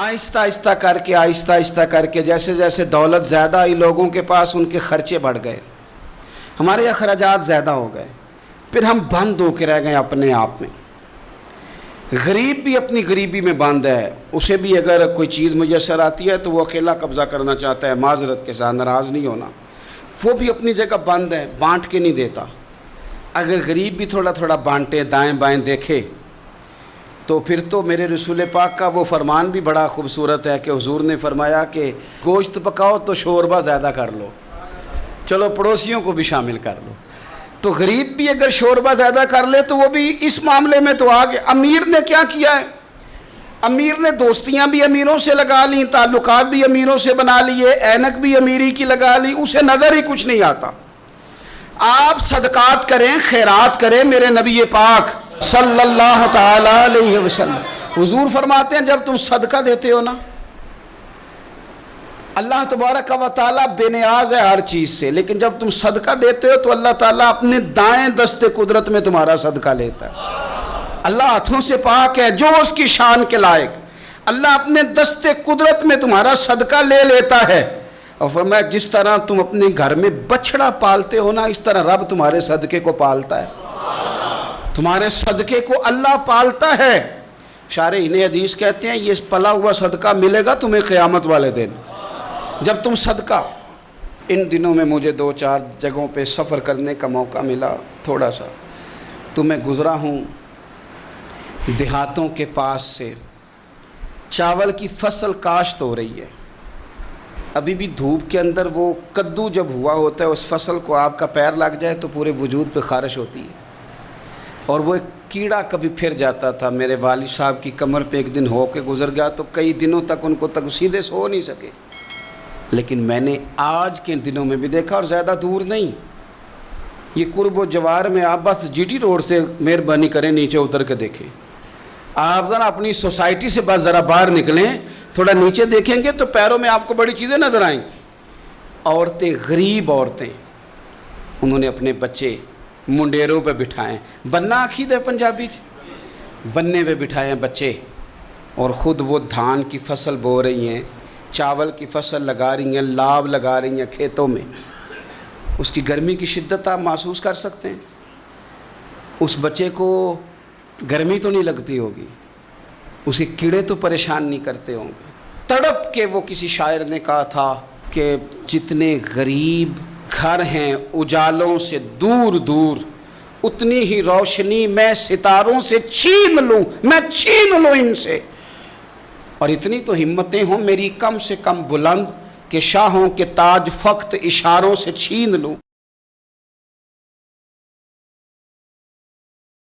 آہستہ آہستہ کر کے جیسے جیسے دولت زیادہ آئی لوگوں کے پاس، ان کے خرچے بڑھ گئے، ہمارے اخراجات زیادہ ہو گئے، پھر ہم بند ہو کے رہ گئے اپنے آپ میں۔ غریب بھی اپنی غریبی میں بند ہے، اسے بھی اگر کوئی چیز میسر آتی ہے تو وہ اکیلا قبضہ کرنا چاہتا ہے، معذرت کے ساتھ، ناراض نہیں ہونا، وہ بھی اپنی جگہ بند ہے، بانٹ کے نہیں دیتا۔ اگر غریب بھی تھوڑا تھوڑا بانٹے، دائیں بائیں دیکھے، تو پھر تو میرے رسول پاک کا وہ فرمان بھی بڑا خوبصورت ہے کہ حضور نے فرمایا کہ گوشت پکاؤ تو شوربہ زیادہ کر لو، چلو پڑوسیوں کو بھی شامل کر لو۔ تو غریب بھی اگر شوربہ زیادہ کر لے تو وہ بھی اس معاملے میں تو آگے۔ امیر نے کیا کیا ہے؟ امیر نے دوستیاں بھی امیروں سے لگا لیں، تعلقات بھی امیروں سے بنا لیے، اینک بھی امیری کی لگا لی، اسے نظر ہی کچھ نہیں آتا۔ آپ صدقات کریں، خیرات کریں، میرے نبی پاک صلی اللہ تعالی علیہ وسلم حضور فرماتے ہیں جب تم صدقہ دیتے ہو نا، اللہ تبارک و تعالیٰ بے نیاز ہے ہر چیز سے، لیکن جب تم صدقہ دیتے ہو تو اللہ تعالیٰ اپنے دائیں دست قدرت میں تمہارا صدقہ لیتا ہے۔ اللہ ہاتھوں سے پاک ہے جو اس کی شان کے لائق، اللہ اپنے دست قدرت میں تمہارا صدقہ لے لیتا ہے۔ اور فرمایا جس طرح تم اپنے گھر میں بچڑا پالتے ہو نا، اس طرح رب تمہارے صدقے کو پالتا ہے، تمہارے صدقے کو اللہ پالتا ہے۔ شارحین حدیث کہتے ہیں یہ پلا ہوا صدقہ ملے گا تمہیں قیامت والے دن جب تم صدقہ۔ ان دنوں میں مجھے 2-4 جگہوں پہ سفر کرنے کا موقع ملا، تھوڑا سا تو میں گزرا ہوں دیہاتوں کے پاس سے، چاول کی فصل کاشت ہو رہی ہے، ابھی بھی دھوپ کے اندر وہ کدو جب ہوا ہوتا ہے اس فصل کو آپ کا پیر لگ جائے تو پورے وجود پہ خارش ہوتی ہے، اور وہ ایک کیڑا کبھی پھر جاتا تھا۔ میرے والد صاحب کی کمر پہ ایک دن ہو کے گزر گیا تو کئی دنوں تک ان کو سیدھے سو نہیں سکے، لیکن میں نے آج کے دنوں میں بھی دیکھا، اور زیادہ دور نہیں، یہ قرب و جوار میں آپ بس جی ٹی روڈ سے مہربانی کریں نیچے اتر کے دیکھیں، آپ ذرا اپنی سوسائٹی سے بس ذرا باہر نکلیں، تھوڑا نیچے دیکھیں گے تو پیروں میں آپ کو بڑی چیزیں نظر آئیں۔ عورتیں، غریب عورتیں، انہوں نے اپنے بچے منڈیروں پہ بٹھائیں، بننا عقید ہے پنجابی بننے پہ بٹھائے ہیں بچے، اور خود وہ دھان کی فصل بو رہی ہیں، چاول کی فصل لگا رہی ہیں، لاب لگا رہی ہیں کھیتوں میں۔ اس کی گرمی کی شدت آپ محسوس کر سکتے ہیں، اس بچے کو گرمی تو نہیں لگتی ہوگی، اسے کیڑے تو پریشان نہیں کرتے ہوں گے۔ تڑپ کے وہ کسی شاعر نے کہا تھا کہ جتنے غریب گھر ہیں اجالوں سے دور دور، اتنی ہی روشنی میں ستاروں سے چھین لوں، میں چھین لوں ان سے، اور اتنی تو ہمتیں ہوں میری کم سے کم بلند کہ شاہوں کے تاج فقط اشاروں سے چھین لوں۔